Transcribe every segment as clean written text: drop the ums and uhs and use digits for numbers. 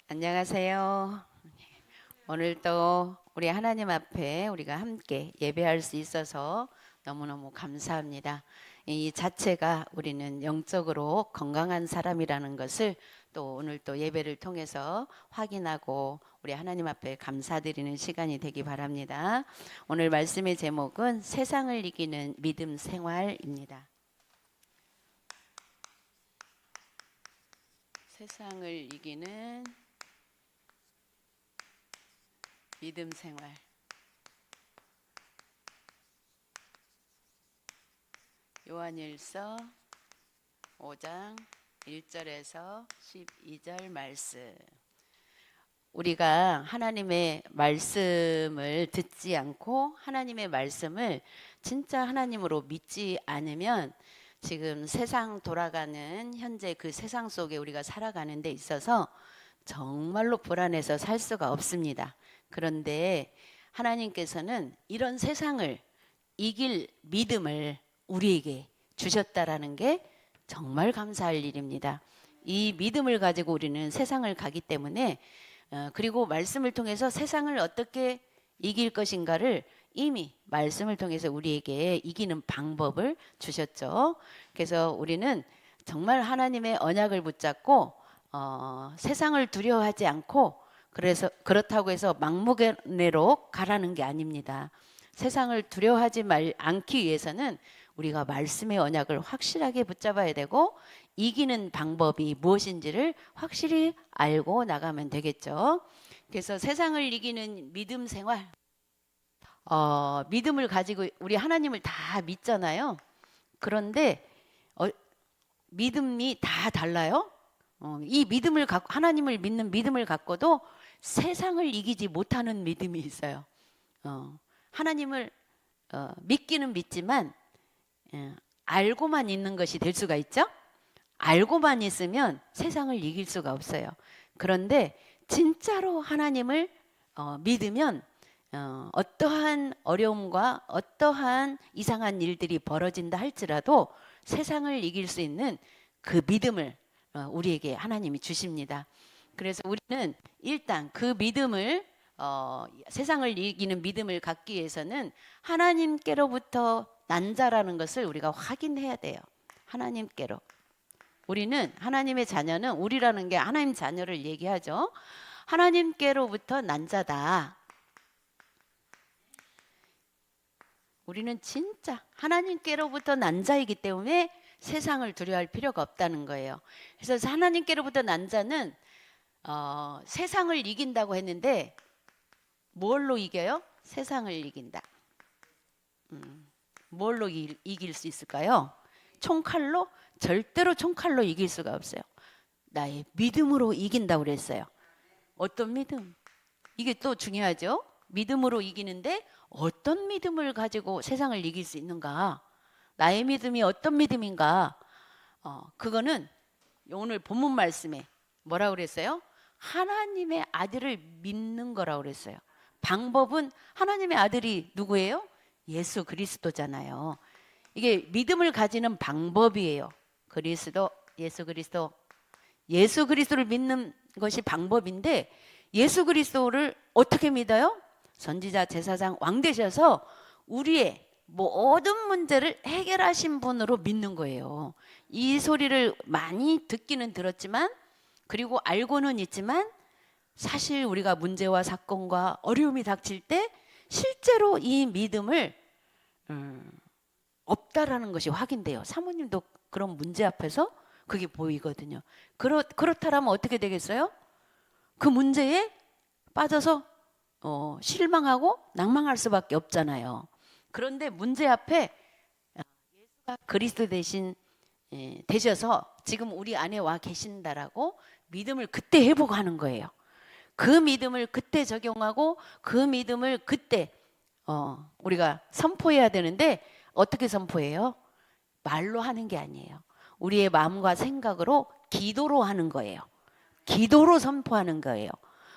안녕하세요. 오늘도 우리 하나님 앞에 우리가 함께 예배할 수 있어서 너무너무 감사합니다. 이 자체가 우리는 영적으로 건강한 사람이라는 것을 또 오늘 또 예배를 통해서 확인하고 우리 하나님 앞에 감사드리는 시간이 되기 바랍니다. 오늘 말씀의 제목은 세상을 이기는 믿음 생활입니다. 세상을 이기는 믿음 생활. 요한일서 5장 1절에서 12절 말씀. 우리가 하나님의 말씀을 듣지 않고 하나님의 말씀을 진짜 하나님으로 믿지 않으면 지금 세상 돌아가는 현재 그 세상 속에 우리가 살아가는 데 있어서 정말로 불안해서 살 수가 없습니다. 그런데 하나님께서는 이런 세상을 이길 믿음을 우리에게 주셨다라는 게 정말 감사할 일입니다. 이 믿음을 가지고 우리는 세상을 가기 때문에 그리고 말씀을 통해서 세상을 어떻게 이길 것인가를 이미 말씀을 통해서 우리에게 이기는 방법을 주셨죠. 그래서 우리는 정말 하나님의 언약을 붙잡고 세상을 두려워하지 않고 그래서 그렇다고 해서 막무가내로 가라는 게 아닙니다. 세상을 두려워하지 않기 위해서는 우리가 말씀의 언약을 확실하게 붙잡아야 되고 이기는 방법이 무엇인지를 확실히 알고 나가면 되겠죠. 그래서 세상을 이기는 믿음 생활, 믿음을 가지고 우리 하나님을 다 믿잖아요. 그런데 믿음이 다 달라요. 이 믿음을 갖고 하나님을 믿는 믿음을 갖고도 세상을 이기지 못하는 믿음이 있어요. 하나님을 믿기는 믿지만 알고만 있는 것이 될 수가 있죠. 알고만 있으면 세상을 이길 수가 없어요. 그런데 진짜로 하나님을 믿으면 어떠한 어려움과 어떠한 이상한 일들이 벌어진다 할지라도 세상을 이길 수 있는 그 믿음을 우리에게 하나님이 주십니다. 그래서 우리는 일단 그 믿음을 세상을 이기는 믿음을 갖기 위해서는 하나님께로부터 난 자라는 것을 우리가 확인해야 돼요. 하나님께로. 우리는 하나님의 자녀는 우리라는 게 하나님 자녀를 얘기하죠. 하나님께로부터 난 자다. 우리는 진짜 하나님께로부터 난 자이기 때문에 세상을 두려워할 필요가 없다는 거예요. 그래서 하나님께로부터 난 자는 세상을 이긴다고 했는데 뭘로 이겨요? 세상을 이긴다. 뭘로 이길 수 있을까요? 총칼로? 절대로 총칼로 이길 수가 없어요. 나의 믿음으로 이긴다고 그랬어요. 어떤 믿음? 이게 또 중요하죠. 믿음으로 이기는데 어떤 믿음을 가지고 세상을 이길 수 있는가? 나의 믿음이 어떤 믿음인가? 그거는 오늘 본문 말씀에 뭐라고 그랬어요? 하나님의 아들을 믿는 거라고 그랬어요. 방법은 하나님의 아들이 누구예요? 예수 그리스도잖아요. 이게 믿음을 가지는 방법이에요. 예수 그리스도를 믿는 것이 방법인데 예수 그리스도를 어떻게 믿어요? 선지자, 제사장, 왕 되셔서 우리의 모든 문제를 해결하신 분으로 믿는 거예요. 이 소리를 많이 듣기는 들었지만 그리고 알고는 있지만 사실 우리가 문제와 사건과 어려움이 닥칠 때 실제로 이 믿음을 없다라는 것이 확인돼요. 사모님도 그런 문제 앞에서 그게 보이거든요. 그렇다면 어떻게 되겠어요? 그 문제에 빠져서 실망하고 낭망할 수밖에 없잖아요. 그런데 문제 앞에 예수가 그리스도 대신 되셔서 지금 우리 안에 와 계신다라고 믿음을 그때 회복하는 거예요. 그 믿음을 그때 적용하고 그 믿음을 그때 우리가 선포해야 되는데 어떻게 선포해요? 말로 하는 게 아니에요. 우리의 마음과 생각으로 기도로 하는 거예요. 기도로 선포하는 거예요.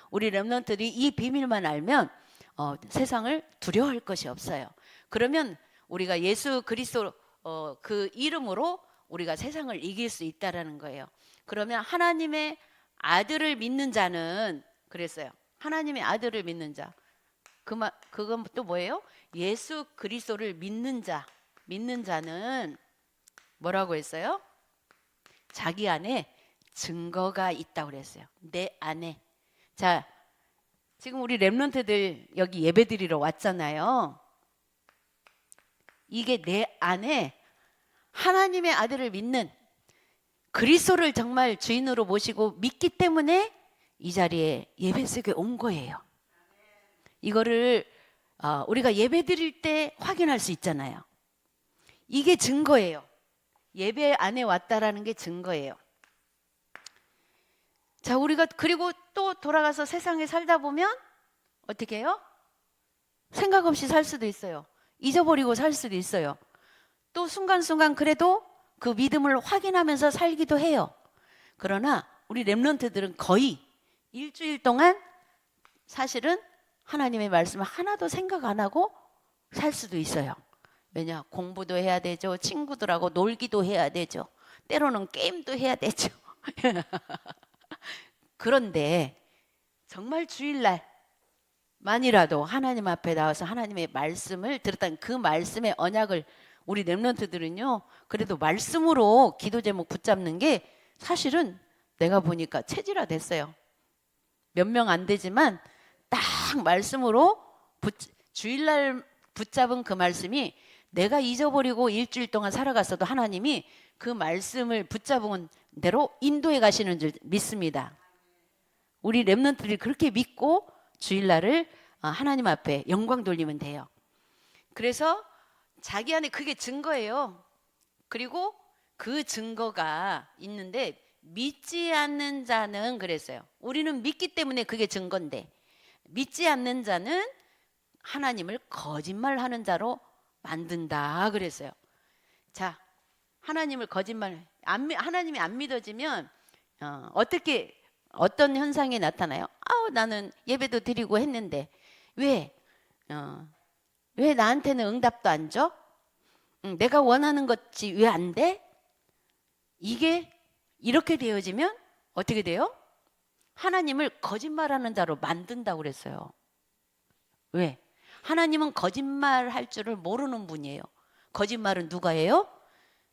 우리 렘넌트들이 이 비밀만 알면 세상을 두려워할 것이 없어요. 그러면 우리가 예수 그리스도 그 이름으로 우리가 세상을 이길 수 있다라는 거예요. 그러면 하나님의 아들을 믿는 자는 그랬어요. 하나님의 아들을 믿는 자. 그건 또 뭐예요? 예수 그리스도를 믿는 자. 믿는 자는 뭐라고 했어요? 자기 안에 증거가 있다고 그랬어요. 내 안에. 자, 지금 우리 렘넌트들 여기 예배드리러 왔잖아요. 이게 내 안에 하나님의 아들을 믿는 그리스도를 정말 주인으로 모시고 믿기 때문에 이 자리에 예배 속에 온 거예요. 이거를 우리가 예배 드릴 때 확인할 수 있잖아요. 이게 증거예요. 예배 안에 왔다라는 게 증거예요. 자, 우리가 그리고 또 돌아가서 세상에 살다 보면 어떻게 해요? 생각 없이 살 수도 있어요. 잊어버리고 살 수도 있어요. 또 순간순간 그래도 그 믿음을 확인하면서 살기도 해요. 그러나 우리 렘넌트들은 거의 일주일 동안 사실은 하나님의 말씀을 하나도 생각 안 하고 살 수도 있어요. 왜냐? 공부도 해야 되죠. 친구들하고 놀기도 해야 되죠. 때로는 게임도 해야 되죠. 그런데 정말 주일날만이라도 하나님 앞에 나와서 하나님의 말씀을 들었다는 그 말씀의 언약을 우리 렘넌트들은요, 그래도 말씀으로 기도 제목 붙잡는 게 사실은 내가 보니까 체질화 됐어요. 몇 명 안 되지만 딱 말씀으로 주일날 붙잡은 그 말씀이 내가 잊어버리고 일주일 동안 살아갔어도 하나님이 그 말씀을 붙잡은 대로 인도해 가시는 줄 믿습니다. 우리 렘넌트들이 그렇게 믿고 주일날을 하나님 앞에 영광 돌리면 돼요. 그래서 자기 안에 그게 증거예요. 그리고 그 증거가 있는데 믿지 않는 자는 그랬어요. 우리는 믿기 때문에 그게 증거인데 믿지 않는 자는 하나님을 거짓말하는 자로 만든다 그랬어요. 자, 하나님을 하나님이 안 믿어지면 어떤 현상이 나타나요? 나는 예배도 드리고 했는데 왜 나한테는 응답도 안 줘? 내가 원하는 것이 왜 안 돼? 이게 이렇게 되어지면 어떻게 돼요? 하나님을 거짓말하는 자로 만든다고 그랬어요. 왜? 하나님은 거짓말할 줄을 모르는 분이에요. 거짓말은 누가 해요?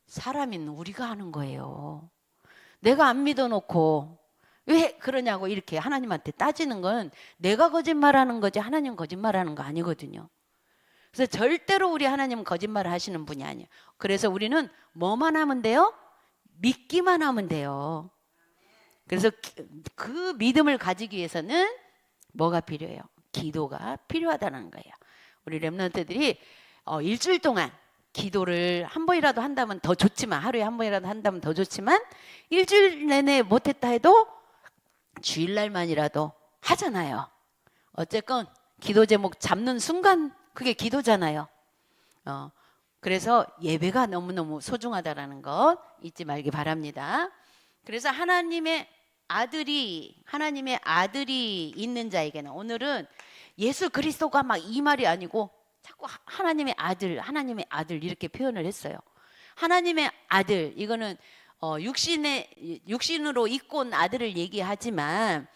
사람인 우리가 하는 거예요. 내가 안 믿어놓고 왜 그러냐고 이렇게 하나님한테 따지는 건 내가 거짓말하는 거지 하나님 거짓말하는 거 아니거든요. 그래서 절대로 우리 하나님은 거짓말을 하시는 분이 아니에요. 그래서 우리는 뭐만 하면 돼요? 믿기만 하면 돼요. 그래서 그 믿음을 가지기 위해서는 뭐가 필요해요? 기도가 필요하다는 거예요. 우리 렘넌트들이 일주일 동안 기도를 한 번이라도 한다면 더 좋지만 하루에 한 번이라도 한다면 더 좋지만 일주일 내내 못했다 해도 주일날만이라도 하잖아요. 어쨌건 기도 제목 잡는 순간 그게 기도잖아요. 그래서 예배가 너무너무 소중하다라는 것 잊지 말기 바랍니다. 그래서 하나님의 아들이 있는 자에게는 오늘은 예수 그리스도가 막 이 말이 아니고 자꾸 하나님의 아들 이렇게 표현을 했어요. 하나님의 아들 이거는 육신으로 있고 온 아들을 얘기하지만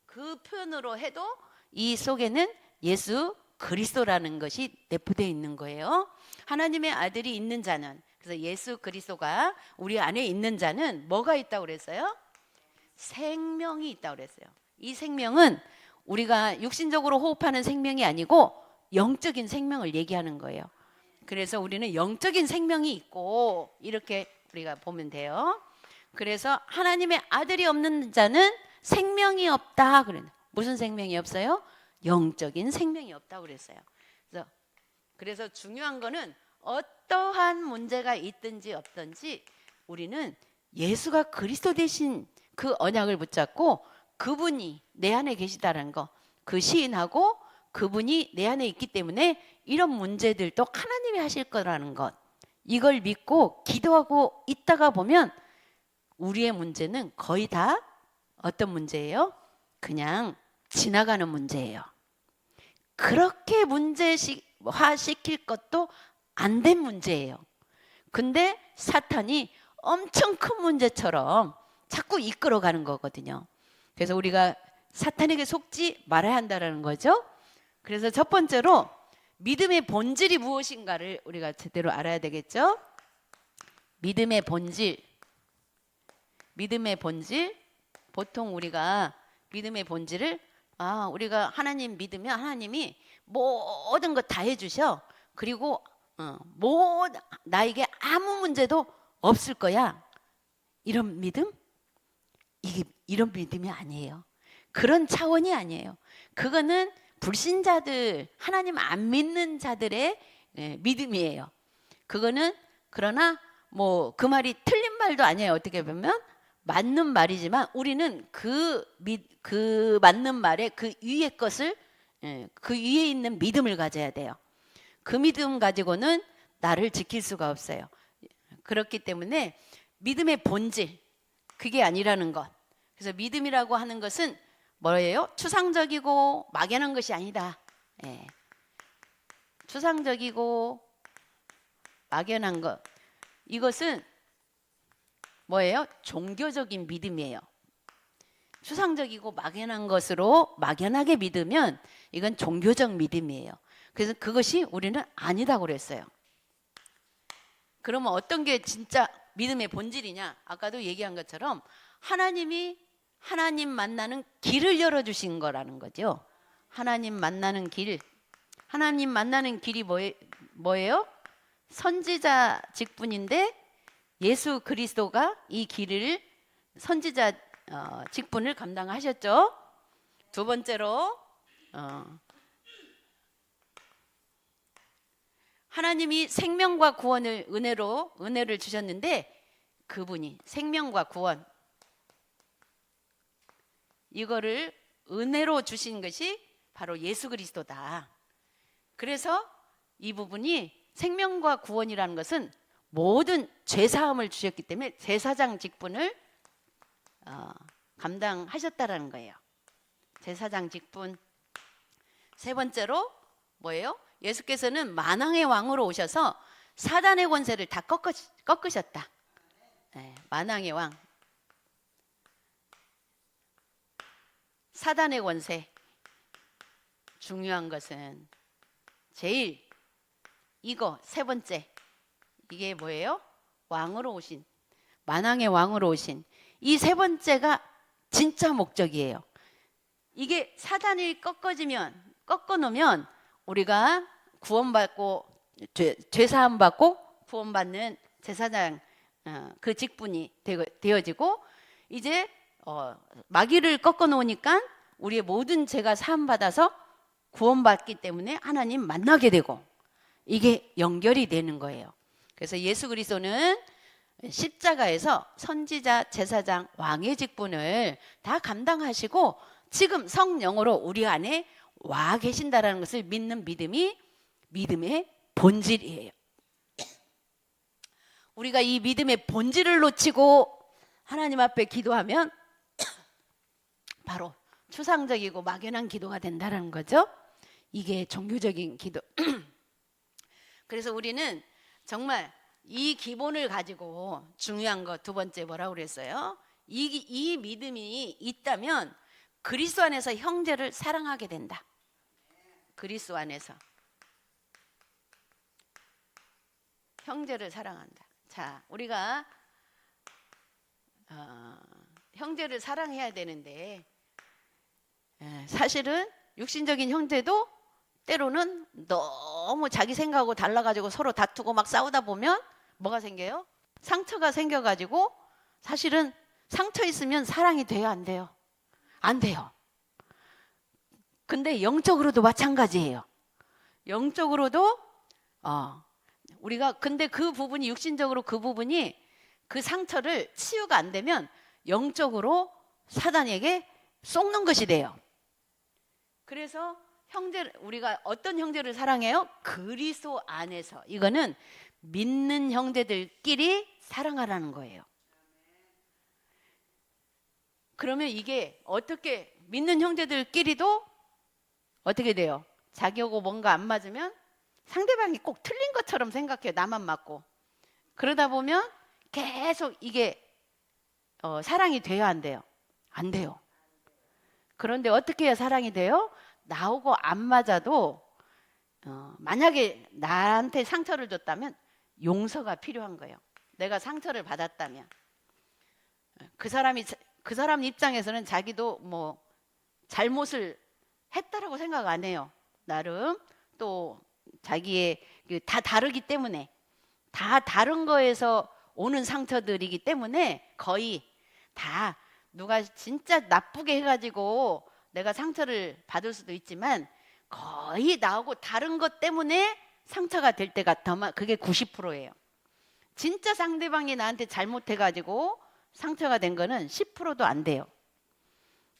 그 표현으로 해도 이 속에는 예수 그리스도라는 것이 내포되어 있는 거예요. 하나님의 아들이 있는 자는 그래서 예수 그리스도가 우리 안에 있는 자는 뭐가 있다고 그랬어요? 생명이 있다고 그랬어요. 이 생명은 우리가 육신적으로 호흡하는 생명이 아니고 영적인 생명을 얘기하는 거예요. 그래서 우리는 영적인 생명이 있고 이렇게 우리가 보면 돼요. 그래서 하나님의 아들이 없는 자는 생명이 없다. 무슨 생명이 없어요? 영적인 생명이 없다고 그랬어요. 그래서 중요한 거는 어떠한 문제가 있든지 없든지 우리는 예수가 그리스도 되신 그 언약을 붙잡고 그분이 내 안에 계시다는 거, 그 시인하고 그분이 내 안에 있기 때문에 이런 문제들도 하나님이 하실 거라는 것, 이걸 믿고 기도하고 있다가 보면 우리의 문제는 거의 다 어떤 문제예요? 그냥 지나가는 문제예요. 그렇게 문제화시킬 것도 안 된 문제예요. 근데 사탄이 엄청 큰 문제처럼 자꾸 이끌어가는 거거든요. 그래서 우리가 사탄에게 속지 말아야 한다는 거죠. 그래서 첫 번째로 믿음의 본질이 무엇인가를 우리가 제대로 알아야 되겠죠. 믿음의 본질. 믿음의 본질. 보통 우리가 믿음의 본질을 우리가 하나님 믿으면 하나님이 모든 것 다 해주셔. 그리고 나에게 아무 문제도 없을 거야. 이런 믿음? 이게 이런 믿음이 아니에요. 그런 차원이 아니에요. 그거는 불신자들, 하나님 안 믿는 자들의 믿음이에요. 그거는 그러나 뭐 그 말이 틀린 말도 아니에요. 어떻게 보면 맞는 말이지만 우리는 그 맞는 말에 그 위의 것을 그 위에 있는 믿음을 가져야 돼요. 그 믿음 가지고는 나를 지킬 수가 없어요. 그렇기 때문에 믿음의 본질, 그게 아니라는 것. 그래서 믿음이라고 하는 것은 뭐예요? 추상적이고 막연한 것이 아니다. 추상적이고 막연한 것. 이것은 뭐예요? 종교적인 믿음이에요. 추상적이고 막연한 것으로 막연하게 믿으면 이건 종교적 믿음이에요. 그래서 그것이 우리는 아니다고 그랬어요. 그러면 어떤 게 진짜 믿음의 본질이냐? 아까도 얘기한 것처럼 하나님이 하나님 만나는 길을 열어주신 거라는 거죠. 하나님 만나는 길. 하나님 만나는 길이 뭐예요? 선지자 직분인데 예수 그리스도가 이 길을 선지자 직분을 감당하셨죠. 두 번째로 하나님이 생명과 구원을 은혜를 주셨는데 그분이 생명과 구원 이거를 은혜로 주신 것이 바로 예수 그리스도다. 그래서 이 부분이 생명과 구원이라는 것은 모든 죄사함을 주셨기 때문에 제사장 직분을 감당하셨다라는 거예요. 제사장 직분. 세 번째로 뭐예요? 예수께서는 만왕의 왕으로 오셔서 사단의 권세를 다 꺾으셨다. 만왕의 왕. 사단의 권세. 중요한 것은 제일 이거 세 번째. 이게 뭐예요? 왕으로 오신, 만왕의 왕으로 오신 이 세 번째가 진짜 목적이에요. 이게 사단이 꺾어놓으면 우리가 구원받고 죄사함 받고 구원받는 제사장 그 직분이 되어지고 이제 마귀를 꺾어놓으니까 우리의 모든 죄가 사함 받아서 구원받기 때문에 하나님 만나게 되고 이게 연결이 되는 거예요. 그래서 예수 그리스도는 십자가에서 선지자, 제사장, 왕의 직분을 다 감당하시고 지금 성령으로 우리 안에 와 계신다라는 것을 믿는 믿음이 믿음의 본질이에요. 우리가 이 믿음의 본질을 놓치고 하나님 앞에 기도하면 바로 추상적이고 막연한 기도가 된다는 거죠. 이게 종교적인 기도. 그래서 우리는 정말 이 기본을 가지고 중요한 거 두 번째 뭐라고 그랬어요? 이 믿음이 있다면 그리스도 안에서 형제를 사랑하게 된다. 그리스도 안에서 형제를 사랑한다. 자, 우리가 형제를 사랑해야 되는데 사실은 육신적인 형제도 때로는 너무 자기 생각하고 달라가지고 서로 다투고 막 싸우다 보면 뭐가 생겨요? 상처가 생겨가지고 사실은 상처 있으면 사랑이 돼요? 안 돼요? 안 돼요. 근데 영적으로도 마찬가지예요. 영적으로도 우리가 근데 그 부분이 육신적으로 그 부분이 그 상처를 치유가 안 되면 영적으로 사단에게 속는 것이 돼요. 그래서 우리가 어떤 형제를 사랑해요? 그리스도 안에서. 이거는 믿는 형제들끼리 사랑하라는 거예요. 그러면 이게 어떻게 믿는 형제들끼리도 어떻게 돼요? 자기하고 뭔가 안 맞으면 상대방이 꼭 틀린 것처럼 생각해요. 나만 맞고. 그러다 보면 계속 이게 사랑이 돼요, 안 돼요? 안 돼요. 그런데 어떻게 해야 사랑이 돼요? 나오고 안 맞아도 만약에 나한테 상처를 줬다면 용서가 필요한 거예요. 내가 상처를 받았다면 그 사람 입장에서는 자기도 뭐 잘못을 했다라고 생각 안 해요. 나름 또 자기의 다 다르기 때문에 다 다른 거에서 오는 상처들이기 때문에 거의 다 누가 진짜 나쁘게 해가지고 내가 상처를 받을 수도 있지만 거의 나하고 다른 것 때문에 상처가 될 때가 그게 90%예요. 진짜 상대방이 나한테 잘못해가지고 상처가 된 거는 10%도 안 돼요.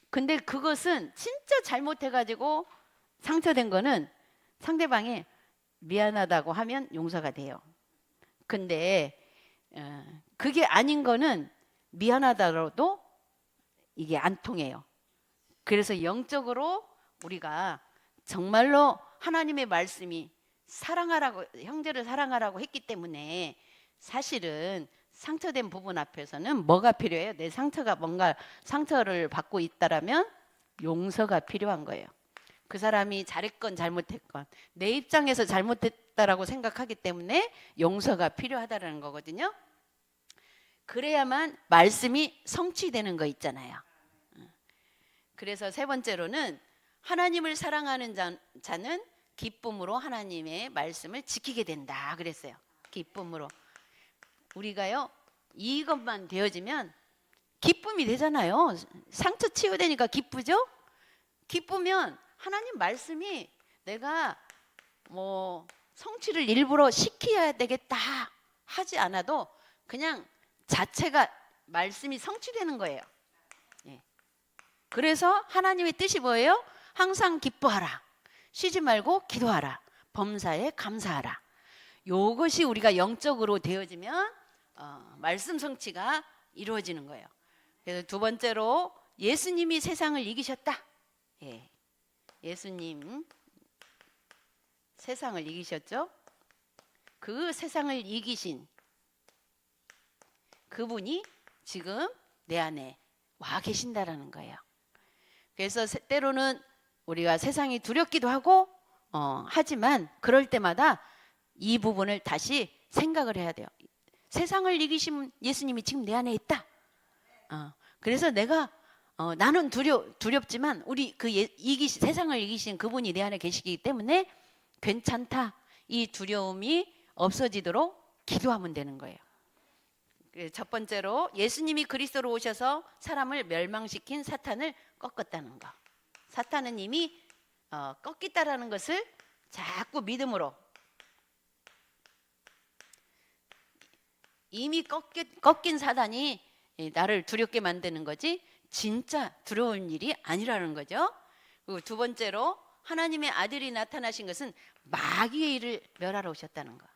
근데 그것은 진짜 잘못해가지고 상처된 거는 상대방이 미안하다고 하면 용서가 돼요. 근데 그게 아닌 거는 미안하다고도 이게 안 통해요. 그래서 영적으로 우리가 정말로 하나님의 말씀이 사랑하라고, 형제를 사랑하라고 했기 때문에 사실은 상처된 부분 앞에서는 뭐가 필요해요? 내 상처가 뭔가 상처를 받고 있다라면 용서가 필요한 거예요. 그 사람이 잘했건 잘못했건 내 입장에서 잘못했다라고 생각하기 때문에 용서가 필요하다라는 거거든요. 그래야만 말씀이 성취되는 거 있잖아요. 그래서 세 번째로는 하나님을 사랑하는 자는 기쁨으로 하나님의 말씀을 지키게 된다 그랬어요. 기쁨으로. 우리가요 이것만 되어지면 기쁨이 되잖아요. 상처 치유되니까 기쁘죠? 기쁘면 하나님 말씀이 내가 뭐 성취를 일부러 시켜야 되겠다 하지 않아도 그냥 자체가 말씀이 성취되는 거예요. 예. 그래서 하나님의 뜻이 뭐예요? 항상 기뻐하라, 쉬지 말고 기도하라, 범사에 감사하라. 이것이 우리가 영적으로 되어지면 말씀 성취가 이루어지는 거예요. 그래서 두 번째로 예수님이 세상을 이기셨다. 예. 예수님 세상을 이기셨죠? 그 세상을 이기신 그분이 지금 내 안에 와 계신다라는 거예요. 그래서 때로는 우리가 세상이 두렵기도 하고 하지만 그럴 때마다 이 부분을 다시 생각을 해야 돼요. 세상을 이기신 예수님이 지금 내 안에 있다. 그래서 내가 나는 두렵지만 우리 세상을 이기신 그분이 내 안에 계시기 때문에 괜찮다. 이 두려움이 없어지도록 기도하면 되는 거예요. 첫 번째로 예수님이 그리스도로 오셔서 사람을 멸망시킨 사탄을 꺾었다는 거. 사탄은 이미 꺾였다라는 것을 자꾸 믿음으로 이미 꺾인 사단이 나를 두렵게 만드는 거지 진짜 두려운 일이 아니라는 거죠. 그리고 두 번째로 하나님의 아들이 나타나신 것은 마귀의 일을 멸하러 오셨다는 거.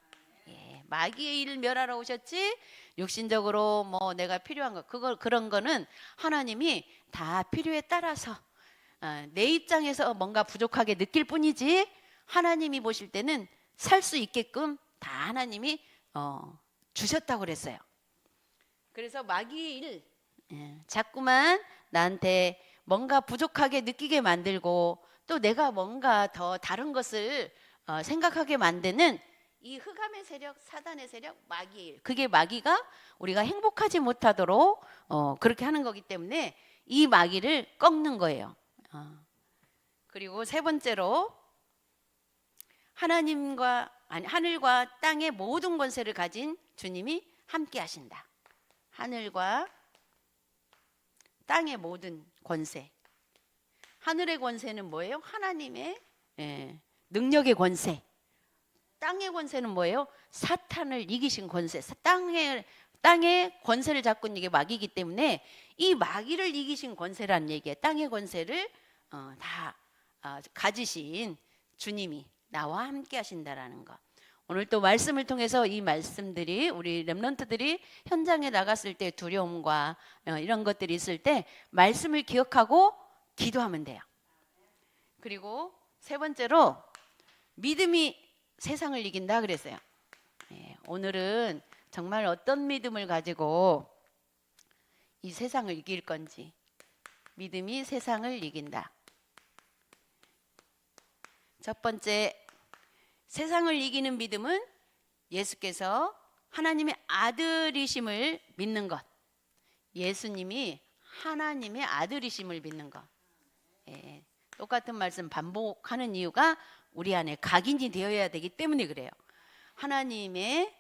예, 마귀의 일을 멸하러 오셨지 육신적으로 뭐 내가 필요한 거 그런 거는 하나님이 다 필요에 따라서 내 입장에서 뭔가 부족하게 느낄 뿐이지 하나님이 보실 때는 살 수 있게끔 다 하나님이 주셨다고 그랬어요. 그래서 마귀의 일 자꾸만 나한테 뭔가 부족하게 느끼게 만들고 또 내가 뭔가 더 다른 것을 생각하게 만드는 이 흑암의 세력, 사단의 세력, 마귀의 일. 그게 마귀가 우리가 행복하지 못하도록 그렇게 하는 거기 때문에 이 마귀를 꺾는 거예요. 그리고 세 번째로 하늘과 땅의 모든 권세를 가진 주님이 함께 하신다. 하늘과 땅의 모든 권세. 하늘의 권세는 뭐예요? 하나님의 능력의 권세. 땅의 권세는 뭐예요? 사탄을 이기신 권세. 땅의 권세를 잡고 있는 게 마귀이기 때문에 이 마귀를 이기신 권세라는 얘기예요. 땅의 권세를 다 가지신 주님이 나와 함께 하신다라는 거. 오늘 또 말씀을 통해서 이 말씀들이 우리 렘넌트들이 현장에 나갔을 때 두려움과 이런 것들이 있을 때 말씀을 기억하고 기도하면 돼요. 그리고 세 번째로 믿음이 세상을 이긴다 그랬어요. 오늘은 정말 어떤 믿음을 가지고 이 세상을 이길 건지. 믿음이 세상을 이긴다. 첫 번째, 세상을 이기는 믿음은 예수께서 하나님의 아들이심을 믿는 것. 예수님이 하나님의 아들이심을 믿는 것. 예, 똑같은 말씀 반복하는 이유가 우리 안에 각인이 되어야 되기 때문에 그래요. 하나님의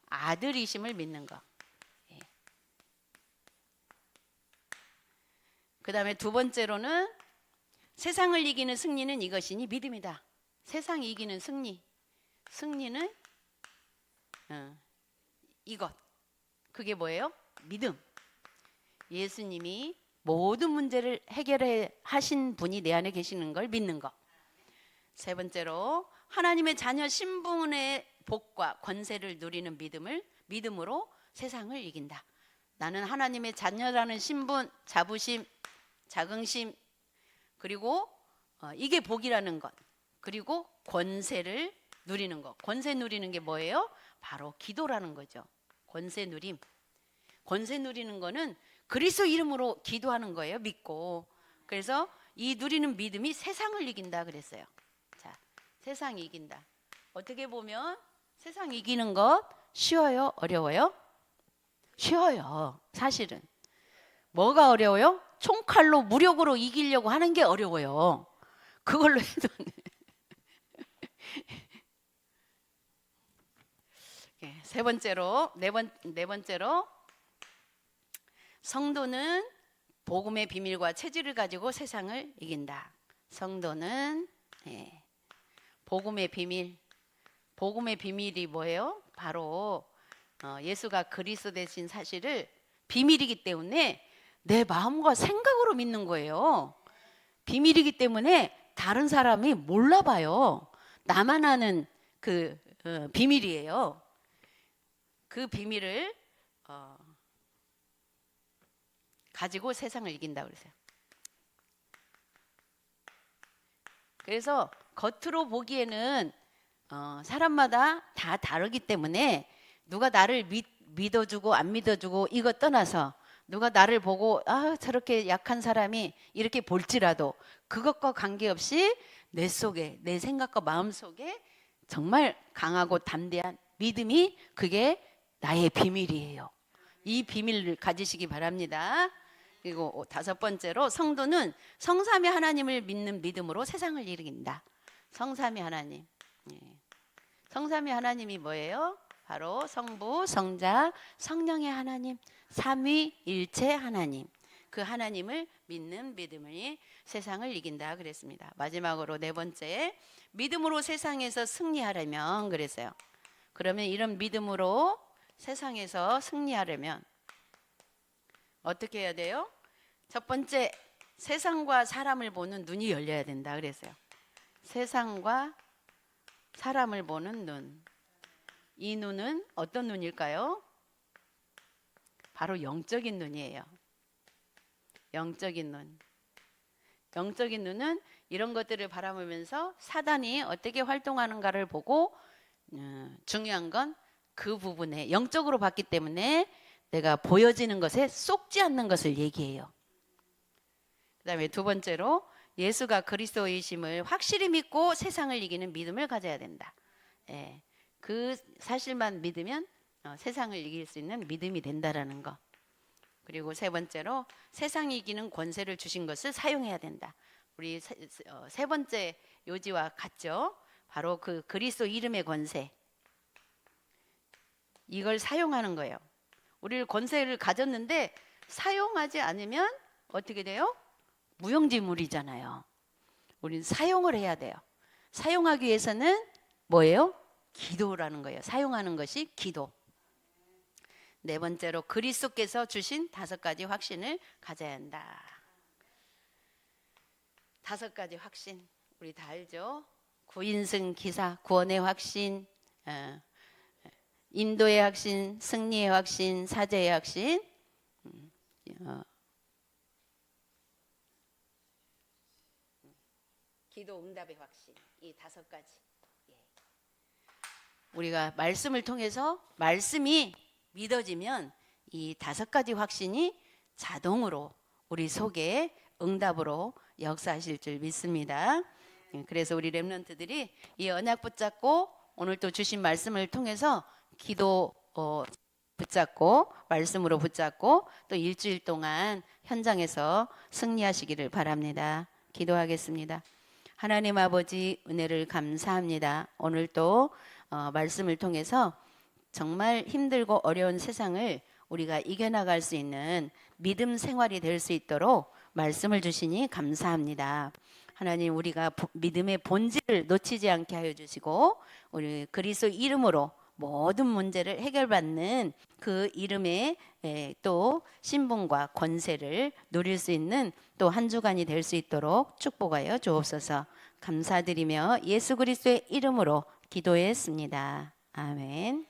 아들이심을 믿는 것. 예. 그 다음에 두 번째로는 세상을 이기는 승리는 이것이니 믿음이다. 세상 이기는 승리는 이것. 그게 뭐예요? 믿음. 예수님이 모든 문제를 해결해 하신 분이 내 안에 계시는 걸 믿는 것. 세 번째로 하나님의 자녀 신분의 복과 권세를 누리는 믿음으로 세상을 이긴다. 나는 하나님의 자녀라는 신분, 자부심, 자긍심, 그리고 이게 복이라는 것, 그리고 권세를 누리는 것. 권세 누리는 게 뭐예요? 바로 기도라는 거죠. 권세 누림. 권세 누리는 거는 그리스도 이름으로 기도하는 거예요. 믿고. 그래서 이 누리는 믿음이 세상을 이긴다 그랬어요. 자, 세상 이긴다. 어떻게 보면 세상 이기는 것 쉬워요? 어려워요? 쉬워요. 사실은. 뭐가 어려워요? 총칼로 무력으로 이기려고 하는 게 어려워요. 그걸로 해도 세 번째로 네 번째로 성도는 복음의 비밀과 체질을 가지고 세상을 이긴다. 성도는 복음의 비밀. 복음의 비밀이 뭐예요? 바로 예수가 그리스도 되신 사실을 비밀이기 때문에 내 마음과 생각으로 믿는 거예요. 비밀이기 때문에 다른 사람이 몰라봐요. 나만 아는 그 비밀이에요. 그 비밀을 가지고 세상을 이긴다 그러세요. 그래서 겉으로 보기에는 사람마다 다 다르기 때문에 누가 나를 믿어주고 안 믿어주고 이거 떠나서 누가 나를 보고 저렇게 약한 사람이 이렇게 볼지라도 그것과 관계없이 내 속에 내 생각과 마음 속에 정말 강하고 담대한 믿음이 그게 나의 비밀이에요. 이 비밀을 가지시기 바랍니다. 그리고 다섯 번째로 성도는 성삼위 하나님을 믿는 믿음으로 세상을 이긴다. 성삼위 하나님. 성삼위 하나님이 뭐예요? 바로 성부, 성자, 성령의 하나님, 삼위일체 하나님. 그 하나님을 믿는 믿음이 세상을 이긴다 그랬습니다. 마지막으로 네 번째, 믿음으로 세상에서 승리하려면 그랬어요. 그러면 이런 믿음으로 세상에서 승리하려면 어떻게 해야 돼요? 첫 번째, 세상과 사람을 보는 눈이 열려야 된다 그랬어요. 세상과 사람을 보는 눈. 이 눈은 어떤 눈일까요? 바로 영적인 눈이에요. 영적인 눈. 영적인 눈은 이런 것들을 바라보면서 사단이 어떻게 활동하는가를 보고 중요한 건 그 부분에 영적으로 봤기 때문에 내가 보여지는 것에 쏙지 않는 것을 얘기해요. 그 다음에 두 번째로 예수가 그리스도이심을 확실히 믿고 세상을 이기는 믿음을 가져야 된다. 그 사실만 믿으면 세상을 이길 수 있는 믿음이 된다라는 거. 그리고 세 번째로 세상 이기는 권세를 주신 것을 사용해야 된다. 우리 세 번째 요지와 같죠. 바로 그 그리스도 이름의 권세. 이걸 사용하는 거예요. 우리를 권세를 가졌는데 사용하지 않으면 어떻게 돼요? 무용지물이잖아요. 우리는 사용을 해야 돼요. 사용하기 위해서는 뭐예요? 기도라는 거예요. 사용하는 것이 기도. 네 번째로 그리스도께서 주신 5가지 확신을 가져야 한다. 5가지 확신 우리 다 알죠? 구인승 기사, 구원의 확신, 인도의 확신, 승리의 확신, 사제의 확신, 기도 응답의 확신. 이 5가지. 우리가 말씀을 통해서 말씀이 믿어지면 이 5가지 확신이 자동으로 우리 속에 응답으로 역사하실 줄 믿습니다. 그래서 우리 렘넌트들이 이 언약 붙잡고 오늘 또 주신 말씀을 통해서 기도 붙잡고 말씀으로 붙잡고 또 일주일 동안 현장에서 승리하시기를 바랍니다. 기도하겠습니다. 하나님 아버지 은혜를 감사합니다. 오늘 또 말씀을 통해서 정말 힘들고 어려운 세상을 우리가 이겨나갈 수 있는 믿음 생활이 될 수 있도록 말씀을 주시니 감사합니다. 하나님 우리가 믿음의 본질을 놓치지 않게 하여 주시고 우리 그리스도 이름으로 모든 문제를 해결받는 그 이름의 또 신분과 권세를 누릴 수 있는 또 한 주간이 될 수 있도록 축복하여 주옵소서. 감사드리며 예수 그리스도의 이름으로 기도했습니다. 아멘.